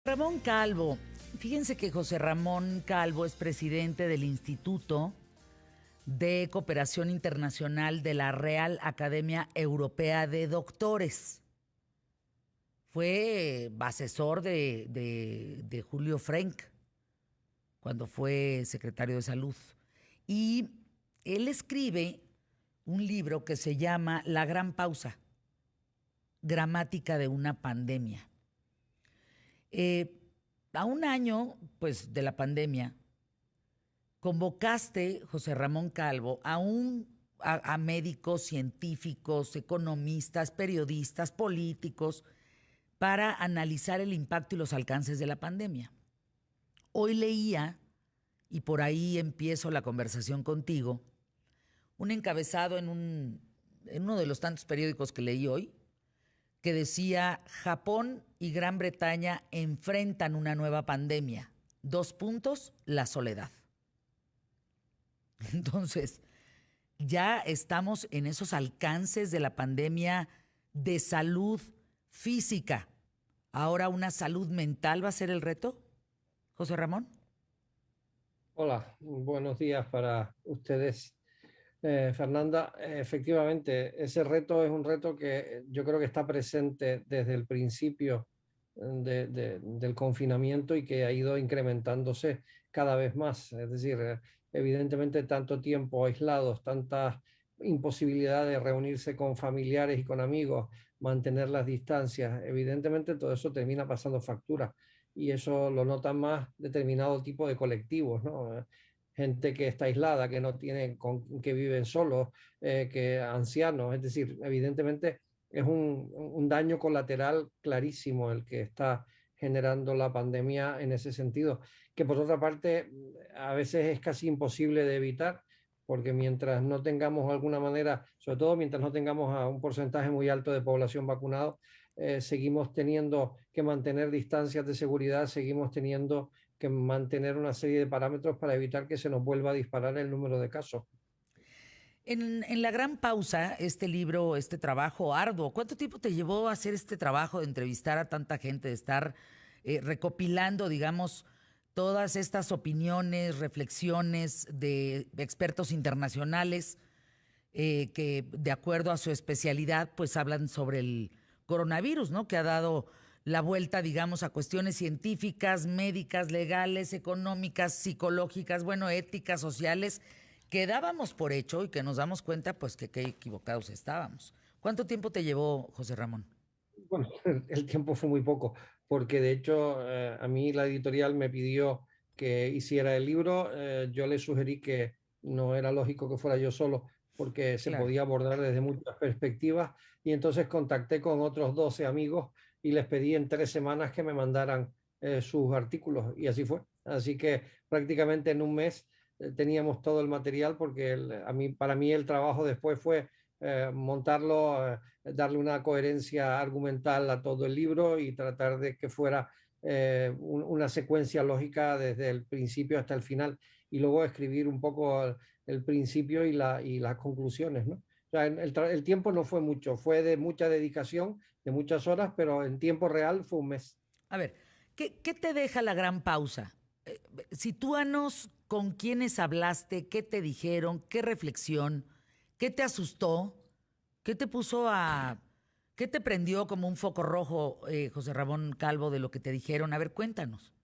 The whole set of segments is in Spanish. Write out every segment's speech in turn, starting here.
Ramón Calvo. Fíjense que José Ramón Calvo es presidente del Instituto de Cooperación Internacional de la Real Academia Europea de Doctores. Fue asesor de Julio Frenk cuando fue secretario de Salud. Y él escribe un libro que se llama La Gran Pausa, Gramática de una Pandemia. A un año, pues, de la pandemia, convocaste, José Ramón Calvo, a médicos, científicos, economistas, periodistas, políticos, para analizar el impacto y los alcances de la pandemia. Hoy leía, y por ahí empiezo la conversación contigo, un encabezado en uno de los tantos periódicos que leí hoy, que decía: Japón y Gran Bretaña enfrentan una nueva pandemia. Dos puntos, la soledad. Entonces, ya estamos en esos alcances de la pandemia de salud física. Ahora una salud mental va a ser el reto, José Ramón. Hola, buenos días para ustedes. Fernanda, efectivamente, ese reto es un reto que yo creo que está presente desde el principio del confinamiento y que ha ido incrementándose cada vez más. Es decir, evidentemente tanto tiempo aislados, tanta imposibilidad de reunirse con familiares y con amigos, mantener las distancias, evidentemente todo eso termina pasando factura y eso lo notan más determinado tipo de colectivos, ¿no? Gente que está aislada, que no tiene, que viven solos, que ancianos, es decir, evidentemente es un daño colateral clarísimo el que está generando la pandemia en ese sentido, que por otra parte a veces es casi imposible de evitar, porque mientras no tengamos alguna manera, sobre todo mientras no tengamos a un porcentaje muy alto de población vacunado, seguimos teniendo que mantener distancias de seguridad, seguimos teniendo que mantener una serie de parámetros para evitar que se nos vuelva a disparar el número de casos. En La Gran Pausa, este libro, este trabajo arduo, ¿cuánto tiempo te llevó a hacer este trabajo de entrevistar a tanta gente, de estar recopilando, digamos, todas estas opiniones, reflexiones de expertos internacionales que, de acuerdo a su especialidad, pues hablan sobre el coronavirus, ¿no? Que ha dado la vuelta, digamos, a cuestiones científicas, médicas, legales, económicas, psicológicas, bueno, éticas, sociales, que dábamos por hecho y que nos damos cuenta, pues, que qué equivocados estábamos. ¿Cuánto tiempo te llevó, José Ramón? Bueno, el tiempo fue muy poco, porque de hecho a mí la editorial me pidió que hiciera el libro. Yo le sugerí que no era lógico que fuera yo solo, porque se Claro. podía abordar desde muchas perspectivas, y entonces contacté con otros 12 amigos y les pedí en 3 semanas que me mandaran sus artículos, y así fue. Así que prácticamente en un mes teníamos todo el material, porque para mí el trabajo después fue montarlo, darle una coherencia argumental a todo el libro y tratar de que fuera una secuencia lógica desde el principio hasta el final, y luego escribir un poco el principio y las conclusiones, ¿no? O sea, el tiempo no fue mucho, fue de mucha dedicación, de muchas horas, pero en tiempo real fue un mes. A ver, ¿qué te deja La Gran Pausa? Sitúanos con quiénes hablaste, qué te dijeron, qué reflexión, qué te asustó, qué te puso a, qué te prendió como un foco rojo, José Ramón Calvo, de lo que te dijeron. A ver, cuéntanos.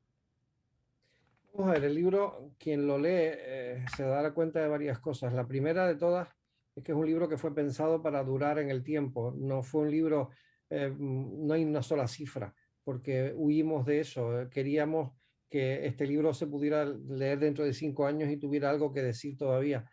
Vamos a ver, el libro, quien lo lee se dará cuenta de varias cosas. La primera de todas es que es un libro que fue pensado para durar en el tiempo. No fue un libro, no hay una sola cifra, porque huimos de eso. Queríamos que este libro se pudiera leer dentro de 5 años y tuviera algo que decir todavía.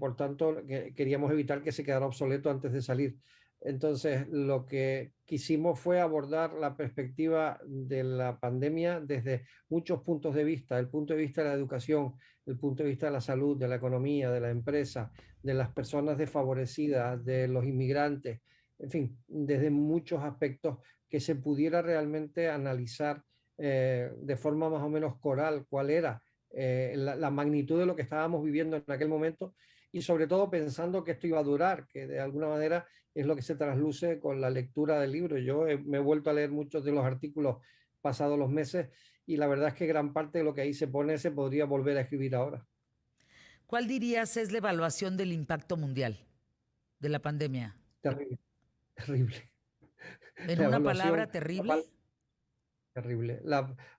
Por tanto, queríamos evitar que se quedara obsoleto antes de salir. Entonces, lo que quisimos fue abordar la perspectiva de la pandemia desde muchos puntos de vista: el punto de vista de la educación, el punto de vista de la salud, de la economía, de la empresa, de las personas desfavorecidas, de los inmigrantes, en fin, desde muchos aspectos, que se pudiera realmente analizar de forma más o menos coral cuál era la magnitud de lo que estábamos viviendo en aquel momento, y sobre todo pensando que esto iba a durar, que de alguna manera es lo que se trasluce con la lectura del libro. Me he vuelto a leer muchos de los artículos pasado los meses y la verdad es que gran parte de lo que ahí se pone se podría volver a escribir ahora. ¿Cuál dirías es la evaluación del impacto mundial de la pandemia? Terrible, terrible. ¿En La una evaluación, palabra, terrible? terrible.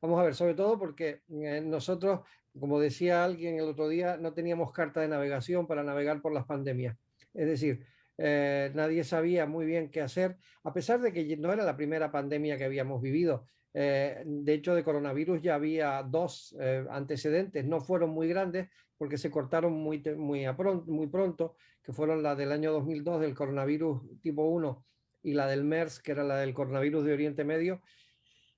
Vamos a ver, sobre todo porque nosotros, como decía alguien el otro día, no teníamos carta de navegación para navegar por las pandemias. Es decir, nadie sabía muy bien qué hacer, a pesar de que no era la primera pandemia que habíamos vivido. De hecho, de coronavirus ya había dos antecedentes, no fueron muy grandes porque se cortaron muy pronto, que fueron la del año 2002 del coronavirus tipo 1 y la del MERS, que era la del coronavirus de Oriente Medio,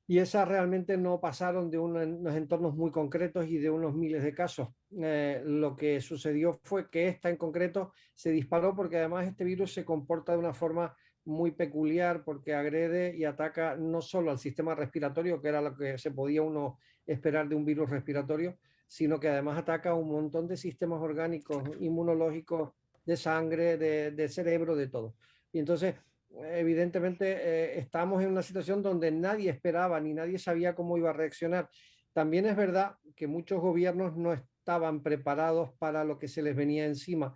y esas realmente no pasaron de unos entornos muy concretos y de unos miles de casos. Lo que sucedió fue que esta en concreto se disparó porque además este virus se comporta de una forma muy peculiar porque agrede y ataca no solo al sistema respiratorio, que era lo que se podía uno esperar de un virus respiratorio, sino que además ataca a un montón de sistemas orgánicos, inmunológicos, de sangre, de cerebro, de todo. Y entonces evidentemente estamos en una situación donde nadie esperaba ni nadie sabía cómo iba a reaccionar. También es verdad que muchos gobiernos no estaban preparados para lo que se les venía encima.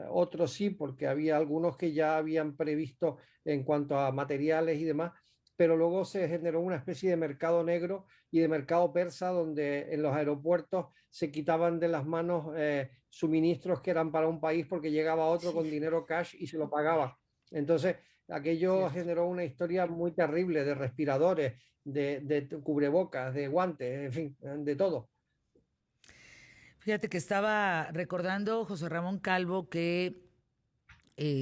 Otros sí, porque había algunos que ya habían previsto en cuanto a materiales y demás, pero luego se generó una especie de mercado negro y de mercado persa donde en los aeropuertos se quitaban de las manos suministros que eran para un país porque llegaba otro Sí, con dinero cash y se lo pagaba. Entonces, aquello cierto. generó una historia muy terrible de respiradores, de cubrebocas, de guantes, en fin, de todo. Fíjate que estaba recordando, José Ramón Calvo, que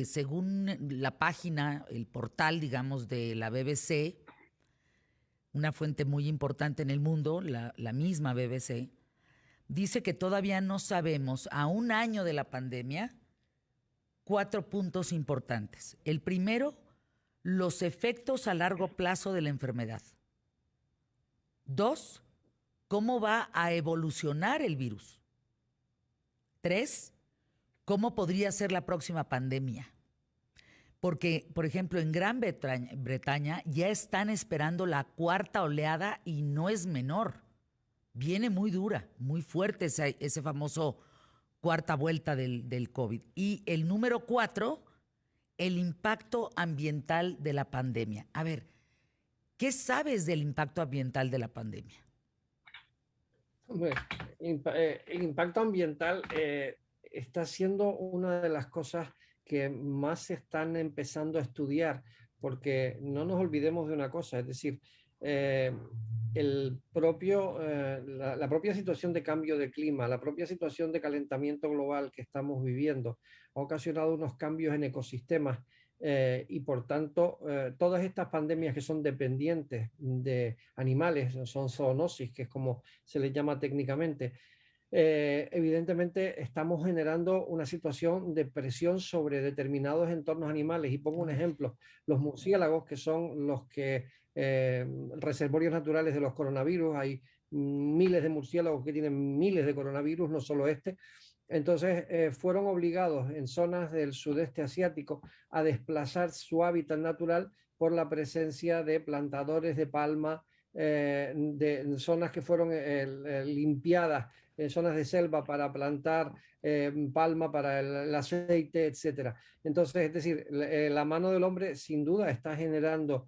según la página, el portal, digamos, de la BBC, una fuente muy importante en el mundo, la misma BBC, dice que todavía no sabemos, a un año de la pandemia, 4 puntos importantes. El primero, los efectos a largo plazo de la enfermedad. 2, cómo va a evolucionar el virus. 3, cómo podría ser la próxima pandemia. Porque, por ejemplo, en Gran Bretaña ya están esperando la cuarta oleada y no es menor. Viene muy dura, muy fuerte ese famoso cuarta vuelta del COVID. Y el número 4, el impacto ambiental de la pandemia. A ver, ¿qué sabes del impacto ambiental de la pandemia? Hombre, el impacto ambiental está siendo una de las cosas que más se están empezando a estudiar, porque no nos olvidemos de una cosa, es decir, eh, la propia situación de cambio de clima, la propia situación de calentamiento global que estamos viviendo ha ocasionado unos cambios en ecosistemas y por tanto todas estas pandemias que son dependientes de animales, son zoonosis, que es como se les llama técnicamente, evidentemente estamos generando una situación de presión sobre determinados entornos animales. Y pongo un Órale. ejemplo, los murciélagos, que son los que reservorios naturales de los coronavirus, hay miles de murciélagos que tienen miles de coronavirus, no solo este. Entonces, fueron obligados en zonas del sudeste asiático a desplazar su hábitat natural por la presencia de plantadores de palma, de zonas que fueron limpiadas, zonas de selva para plantar palma para el aceite, etcétera. Entonces, es decir, la mano del hombre sin duda está generando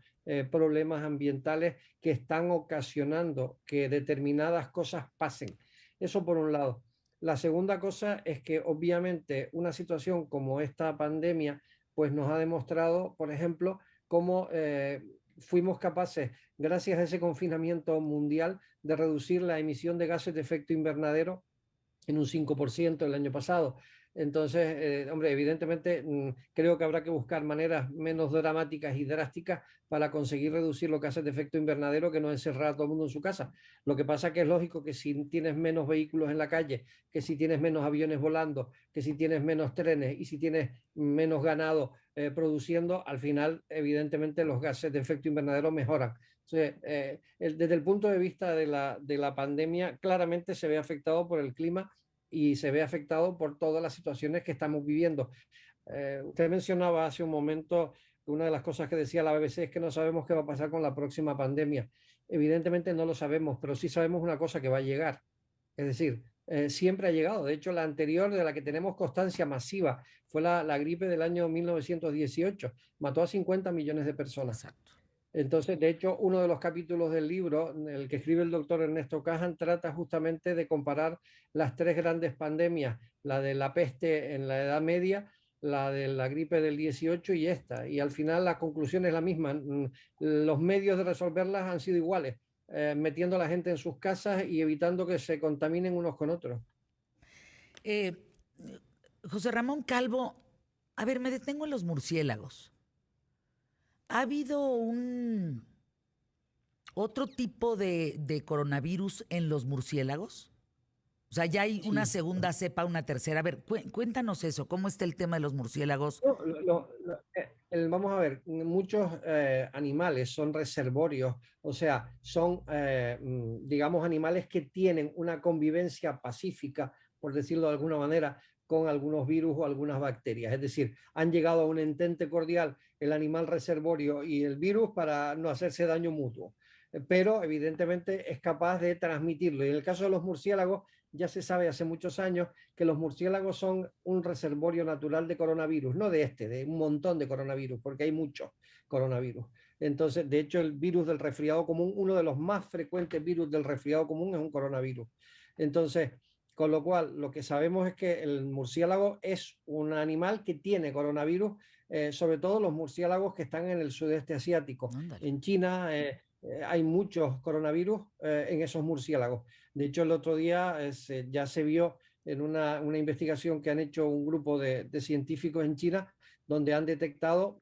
problemas ambientales que están ocasionando que determinadas cosas pasen. Eso por un lado. La segunda cosa es que obviamente una situación como esta pandemia pues nos ha demostrado, por ejemplo, cómo fuimos capaces, gracias a ese confinamiento mundial, de reducir la emisión de gases de efecto invernadero en un 5% el año pasado. Entonces, hombre, evidentemente creo que habrá que buscar maneras menos dramáticas y drásticas para conseguir reducir los gases de efecto invernadero, que no es encerrar a todo el mundo en su casa. Lo que pasa que es lógico que si tienes menos vehículos en la calle, que si tienes menos aviones volando, que si tienes menos trenes y si tienes menos ganado produciendo, al final, evidentemente, los gases de efecto invernadero mejoran. Entonces, desde el punto de vista de la pandemia, claramente se ve afectado por el clima y se ve afectado por todas las situaciones que estamos viviendo. Usted mencionaba hace un momento que una de las cosas que decía la BBC es que no sabemos qué va a pasar con la próxima pandemia. evidentemente no lo sabemos, pero sí sabemos una cosa que va a llegar. Es decir, siempre ha llegado. De hecho, la anterior de la que tenemos constancia masiva fue la gripe del año 1918. Mató a 50 millones de personas. Exacto. Entonces, de hecho, uno de los capítulos del libro, el que escribe el doctor Ernesto Cajan, trata justamente de comparar las tres grandes pandemias, la de la peste en la Edad Media, la de la gripe del 18 y esta. Y al final la conclusión es la misma. Los medios de resolverlas han sido iguales, metiendo a la gente en sus casas y evitando que se contaminen unos con otros. Eh, José Ramón Calvo, a ver, me detengo en los murciélagos. ¿Ha habido un otro tipo de coronavirus en los murciélagos? O sea, ya hay una Sí. segunda cepa, una tercera. A ver, cuéntanos eso, ¿cómo está el tema de los murciélagos? No, vamos a ver, muchos animales son reservorios, o sea, son, digamos, animales que tienen una convivencia pacífica, por decirlo de alguna manera, con algunos virus o algunas bacterias. Es decir, han llegado a un entente cordial el animal reservorio y el virus para no hacerse daño mutuo. Pero evidentemente es capaz de transmitirlo. Y en el caso de los murciélagos, ya se sabe hace muchos años que los murciélagos son un reservorio natural de coronavirus, no de este, de un montón de coronavirus, porque hay muchos coronavirus. Entonces, de hecho, el virus del resfriado común, uno de los más frecuentes virus del resfriado común es un coronavirus. Entonces, con lo cual, lo que sabemos es que el murciélago es un animal que tiene coronavirus, sobre todo los murciélagos que están en el sudeste asiático. Ándale. En China hay muchos coronavirus en esos murciélagos. De hecho, el otro día ya se vio en una investigación que han hecho un grupo de científicos en China, donde han detectado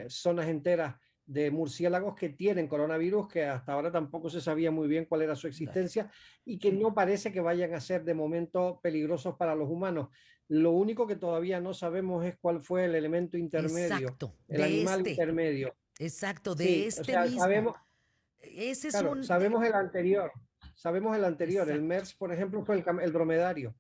zonas enteras de murciélagos que tienen coronavirus, que hasta ahora tampoco se sabía muy bien cuál era su Ándale. existencia y que no parece que vayan a ser de momento peligrosos para los humanos. Lo único que todavía no sabemos es cuál fue el elemento intermedio, Exacto, el animal intermedio. exacto, de Sí, o este sea, mismo. sabemos, Ese es claro, un... sabemos el anterior, el exacto. MERS, por ejemplo, fue el dromedario.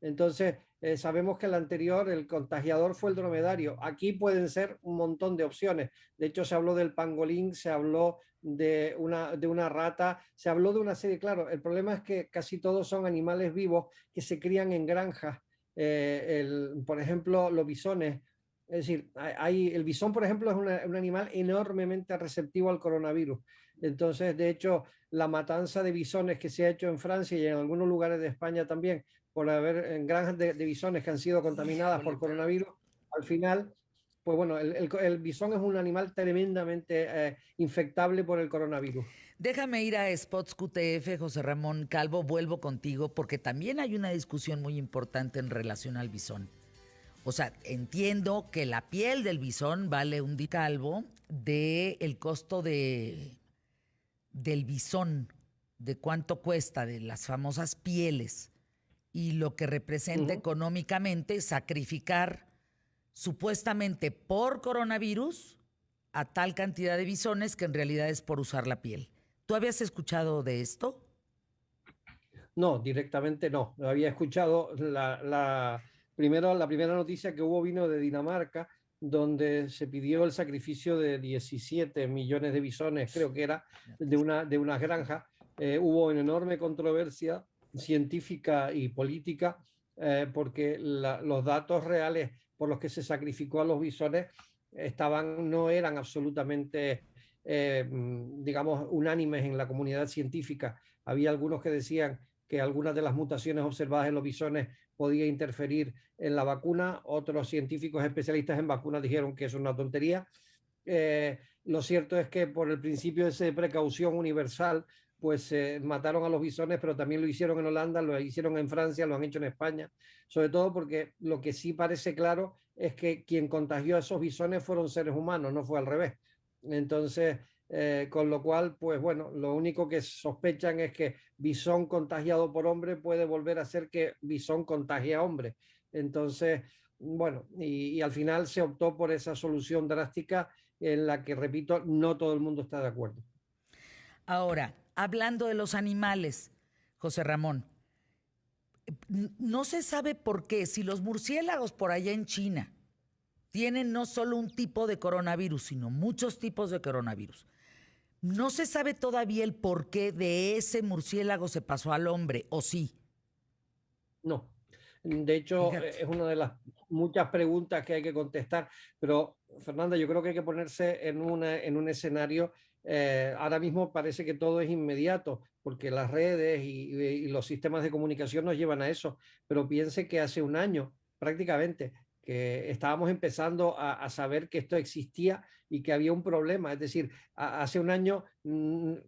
Entonces, sabemos que el anterior, el contagiador fue el dromedario. Aquí pueden ser un montón de opciones. De hecho, se habló del pangolín, se habló de una rata, se habló de una serie. Claro, el problema es que casi todos son animales vivos que se crían en granjas. Por ejemplo, los bisones. Es decir, el bisón, por ejemplo, es un animal enormemente receptivo al coronavirus. Entonces, de hecho, la matanza de bisones que se ha hecho en Francia y en algunos lugares de España también, por haber en granjas de bisones que han sido contaminadas Híjole, por pero... coronavirus, al final, pues bueno, el bisón es un animal tremendamente infectable por el coronavirus. Déjame ir a Spots QTF, José Ramón Calvo, vuelvo contigo, porque también hay una discusión muy importante en relación al bisón. O sea, entiendo que la piel del bisón vale un calvo de el costo del bisón, de cuánto cuesta, de las famosas pieles, y lo que representa Ujú. económicamente sacrificar supuestamente por coronavirus a tal cantidad de bisones que en realidad es por usar la piel. ¿Tú habías escuchado de esto? No, directamente no. Había escuchado la primera noticia que hubo vino de Dinamarca, donde se pidió el sacrificio de 17 millones de bisones, creo que era, de unas granjas. Hubo una enorme controversia científica y política, porque los datos reales por los que se sacrificó a los bisones no eran absolutamente, digamos, unánimes en la comunidad científica. Había algunos que decían que algunas de las mutaciones observadas en los bisones podía interferir en la vacuna. Otros científicos especialistas en vacunas dijeron que es una tontería. Lo cierto es que por el principio de precaución universal, pues mataron a los bisones, pero también lo hicieron en Holanda, lo hicieron en Francia, lo han hecho en España, sobre todo porque lo que sí parece claro es que quien contagió a esos bisones fueron seres humanos, no fue al revés. Entonces, con lo cual, pues bueno, lo único que sospechan es que bisón contagiado por hombre puede volver a ser que bisón contagie a hombre. Entonces, bueno, y al final se optó por esa solución drástica en la que, repito, no todo el mundo está de acuerdo. Ahora, hablando de los animales, José Ramón, no se sabe por qué, si los murciélagos por allá en China tienen no solo un tipo de coronavirus, sino muchos tipos de coronavirus. No se sabe todavía el porqué de ese murciélago se pasó al hombre, ¿o sí? No. De hecho, Fíjate. es una de las muchas preguntas que hay que contestar, pero Fernanda, yo creo que hay que ponerse en un escenario, ahora mismo parece que todo es inmediato, porque las redes y los sistemas de comunicación nos llevan a eso, pero piense que hace un año prácticamente que estábamos empezando saber que esto existía y que había un problema, es decir, hace un año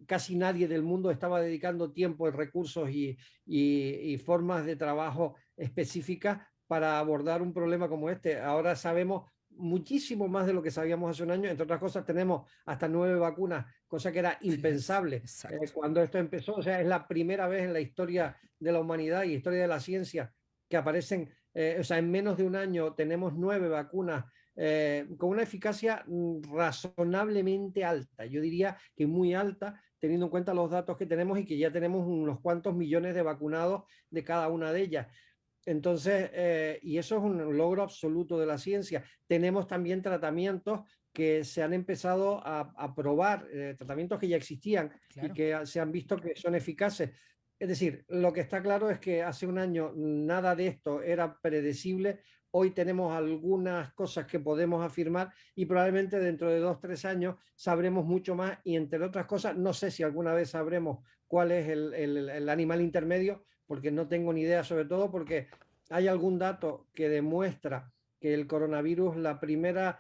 casi nadie del mundo estaba dedicando tiempo, recursos y formas de trabajo específicas para abordar un problema como este. Ahora sabemos muchísimo más de lo que sabíamos hace un año. Entre otras cosas, tenemos hasta 9 vacunas, cosa que era Fíjate, impensable exacto. cuando esto empezó. O sea, es la primera vez en la historia de la humanidad y historia de la ciencia que aparecen, o sea, en menos de un año tenemos 9 vacunas con una eficacia razonablemente alta. Yo diría que muy alta, teniendo en cuenta los datos que tenemos y que ya tenemos unos cuantos millones de vacunados de cada una de ellas. Entonces, y eso es un logro absoluto de la ciencia. Tenemos también tratamientos que se han empezado a probar, tratamientos que ya existían y Claro. que se han visto que son eficaces. Es decir, lo que está claro es que hace un año nada de esto era predecible. Hoy tenemos algunas cosas que podemos afirmar y probablemente dentro de 2, 3 años sabremos mucho más y entre otras cosas, no sé si alguna vez sabremos cuál es el animal intermedio, porque no tengo ni idea, sobre todo porque hay algún dato que demuestra que el coronavirus, la primera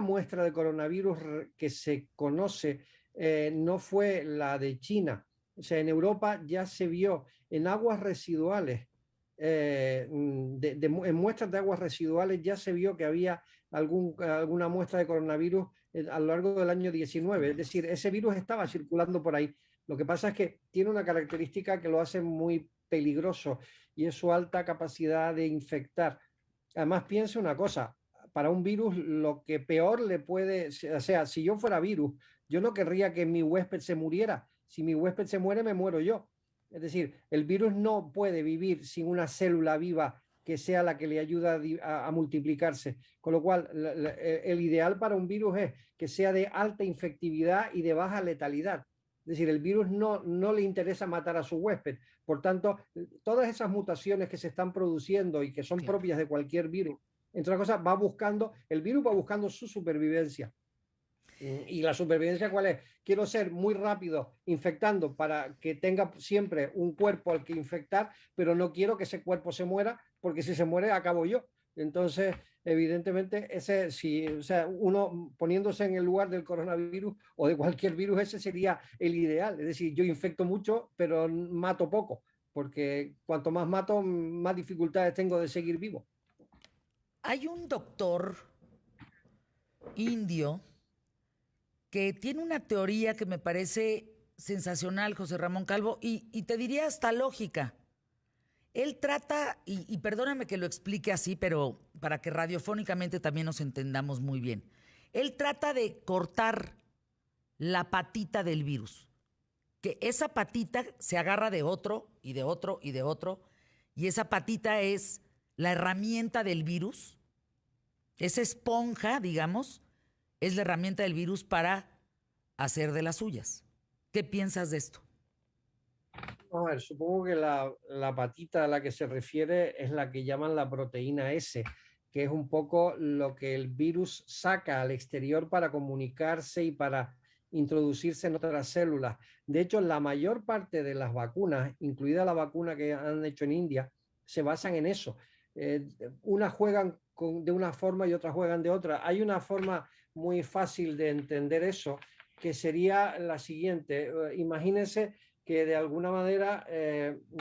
muestra de coronavirus que se conoce no fue la de China. O sea, en Europa ya se vio en aguas residuales, en muestras de aguas residuales ya se vio que había alguna muestra de coronavirus a lo largo del año 19. Es decir, ese virus estaba circulando por ahí. Lo que pasa es que tiene una característica que lo hace muy peligroso y es su alta capacidad de infectar. Además, piense una cosa, para un virus lo que peor le puede, o sea, si yo fuera virus, yo no querría que mi huésped se muriera. Si mi huésped se muere, me muero yo. Es decir, el virus no puede vivir sin una célula viva que sea la que le ayuda a multiplicarse. Con lo cual, el ideal para un virus es que sea de alta infectividad y de baja letalidad. Es decir, el virus no le interesa matar a su huésped. Por tanto, todas esas mutaciones que se están produciendo y que son Claro. propias de cualquier virus, entre otras cosas, el virus va buscando su supervivencia. ¿Y la supervivencia cuál es? Quiero ser muy rápido infectando para que tenga siempre un cuerpo al que infectar, pero no quiero que ese cuerpo se muera, porque si se muere, acabo yo. Entonces, evidentemente, si, o sea, uno poniéndose en el lugar del coronavirus o de cualquier virus, ese sería el ideal. Es decir, yo infecto mucho, pero mato poco, porque cuanto más mato, más dificultades tengo de seguir vivo. Hay un doctor indio que tiene una teoría que me parece sensacional, José Ramón Calvo, y te diría hasta lógica. Él trata, y perdóname que lo explique así, pero para que radiofónicamente también nos entendamos muy bien. Él trata de cortar la patita del virus, que esa patita se agarra de otro y de otro y de otro, y esa patita es la herramienta del virus, esa esponja, digamos, es la herramienta del virus para hacer de las suyas. ¿Qué piensas de esto? A ver, supongo que la patita a la que se refiere es la que llaman la proteína S, que es un poco lo que el virus saca al exterior para comunicarse y para introducirse en otras células. De hecho, la mayor parte de las vacunas, incluida la vacuna que han hecho en India, se basan en eso. Eh, unas juegan de una forma y otras juegan de otra. Hay una forma muy fácil de entender eso, que sería la siguiente. Imagínense que de alguna manera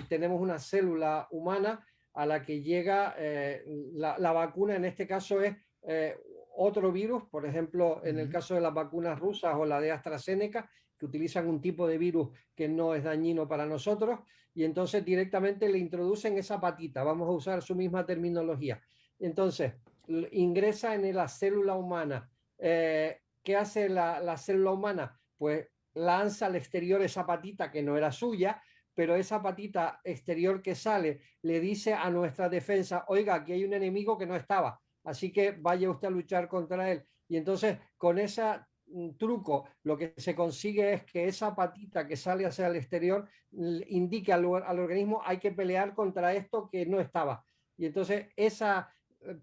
tenemos una célula humana a la que llega la vacuna, en este caso es otro virus, por ejemplo, Uh en el -huh. caso de las vacunas rusas o la de AstraZeneca, que utilizan un tipo de virus que no es dañino para nosotros, y entonces directamente le introducen esa patita, vamos a usar su misma terminología. Entonces, ingresa en la célula humana. ¿Qué hace la célula humana? Pues lanza al exterior esa patita que no era suya, pero esa patita exterior que sale le dice a nuestra defensa, oiga, aquí hay un enemigo que no estaba, así que vaya usted a luchar contra él. Y entonces con esa truco, lo que se consigue es que esa patita que sale hacia el exterior indique al organismo hay que pelear contra esto que no estaba. Y entonces esa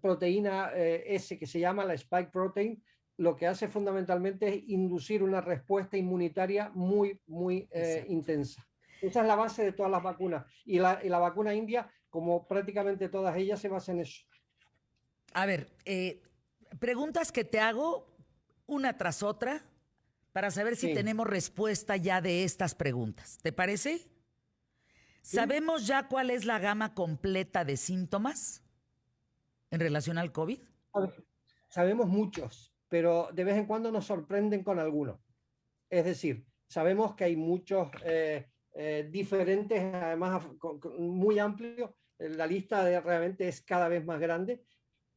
proteína S que se llama la spike protein, lo que hace fundamentalmente es inducir una respuesta inmunitaria muy intensa. Esa es la base de todas las vacunas. Y la vacuna india, como prácticamente todas ellas, se basa en eso. A ver, preguntas que te hago una tras otra para saber si Sí, tenemos respuesta ya de estas preguntas. ¿Te parece? sí. ¿Sabemos ya cuál es la gama completa de síntomas en relación al COVID? Sabemos muchos, pero de vez en cuando nos sorprenden con algunos. Es decir, sabemos que hay muchos diferentes, además muy amplios. La lista realmente es cada vez más grande,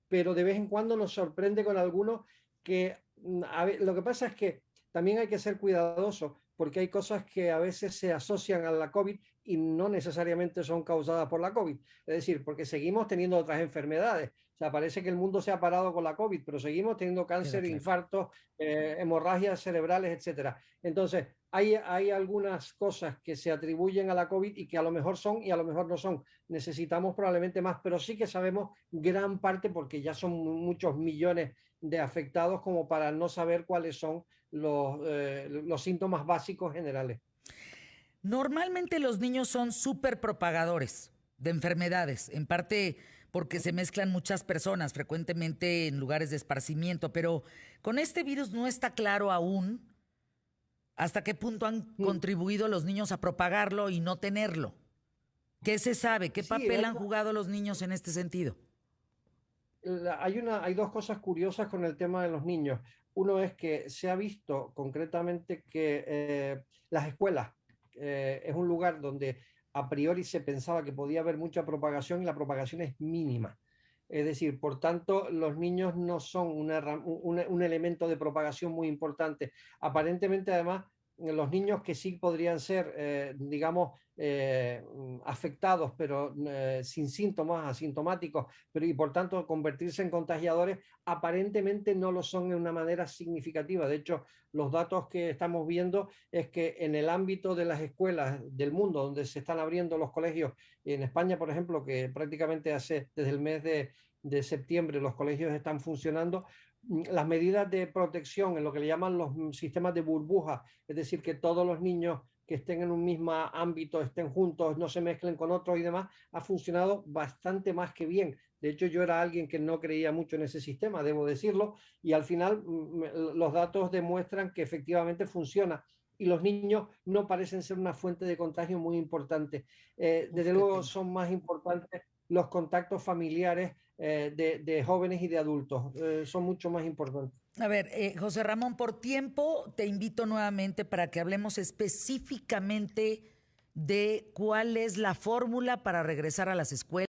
pero de vez en cuando nos sorprende con algunos que lo que pasa es que también hay que ser cuidadoso porque hay cosas que a veces se asocian a la COVID y no necesariamente son causadas por la COVID. Es decir, porque seguimos teniendo otras enfermedades. O sea, parece que el mundo se ha parado con la COVID, pero seguimos teniendo Queda cáncer, claro. infartos, hemorragias cerebrales, etcétera. Entonces, hay algunas cosas que se atribuyen a la COVID y que a lo mejor son y a lo mejor no son. Necesitamos probablemente más, pero sí que sabemos gran parte porque ya son muchos millones de afectados como para no saber cuáles son los síntomas básicos generales. Normalmente los niños son súper propagadores de enfermedades, en parte porque se mezclan muchas personas frecuentemente en lugares de esparcimiento, pero con este virus no está claro aún hasta qué punto han contribuido los niños a propagarlo y no tenerlo. ¿Qué se sabe? ¿Qué Sí, papel han jugado los niños en este sentido? hay dos cosas curiosas con el tema de los niños. Uno es que se ha visto concretamente que las escuelas es un lugar donde a priori se pensaba que podía haber mucha propagación y la propagación es mínima. Es decir, por tanto, los niños no son un elemento de propagación muy importante. Aparentemente, además, los niños que sí podrían ser, digamos, afectados, pero sin síntomas, asintomáticos, pero y por tanto convertirse en contagiadores, aparentemente no lo son de una manera significativa. De hecho, los datos que estamos viendo es que en el ámbito de las escuelas del mundo, donde se están abriendo los colegios, en España, por ejemplo, que prácticamente desde el mes de septiembre los colegios están funcionando, las medidas de protección en lo que le llaman los sistemas de burbuja, es decir, que todos los niños que estén en un mismo ámbito, estén juntos, no se mezclen con otros y demás, ha funcionado bastante más que bien. De hecho, yo era alguien que no creía mucho en ese sistema, debo decirlo, y al final los datos demuestran que efectivamente funciona y los niños no parecen ser una fuente de contagio muy importante. Uf, Desde qué luego pena. son más importantes los contactos familiares de jóvenes y de adultos, son mucho más importantes. A ver, José Ramón, por tiempo te invito nuevamente para que hablemos específicamente de cuál es la fórmula para regresar a las escuelas.